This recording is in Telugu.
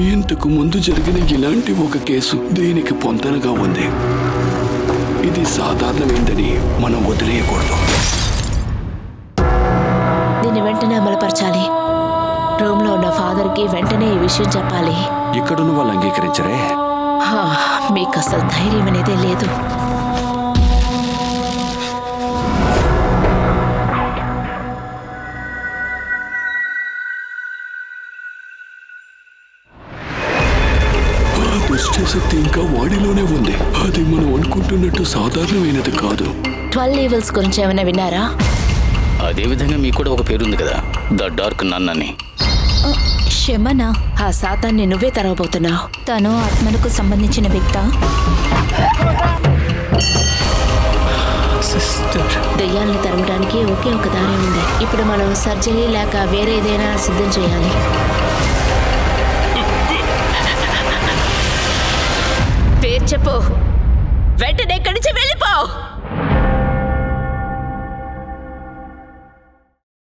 ఇంతకు ముందు జరిగిన ఇలాంటి ఒక కేసు దీనికి పొంతనగా ఉంది. ఇది సాధారణమైందని మనం వదిలేయకూడదు. దీన్ని వెంటనే అమలుపరచాలి. రూమ్ లో ఉన్న ఫాదర్ కి వెంటనే ఈ విషయం చెప్పాలి. ఇక్కడున్న వాళ్ళు అంగీకరించరే? మీకు అసలు ధైర్యం అనేదే లేదు. దుష్టశక్తి ఇంకా వాడిలోనే ఉంది. అది మనం అనుకుంటున్నట్టు సాధారణమైనది కాదు. 12 ఈవిల్స్ గురించి ఏమైనా విన్నారా? అదే విధంగా మీకు కూడా ఒక పేరుంది కదా, ద డార్క్ నన్ అని. శమన, ఆ సాతాన్ని నువ్వే తరవబోతున్నావు. తను ఆత్మలకు సంబంధించిన వ్యక్త. దెయ్యాలను తరవడానికి ఒకే ఒక దారి ఉంది. ఇప్పుడు మనం సర్జరీ లేక వేరే ఏదైనా సిద్ధం చేయాలి. పేరు చెప్పు, వెంటనే ఇక్కడి నుంచి వెళ్ళిపో.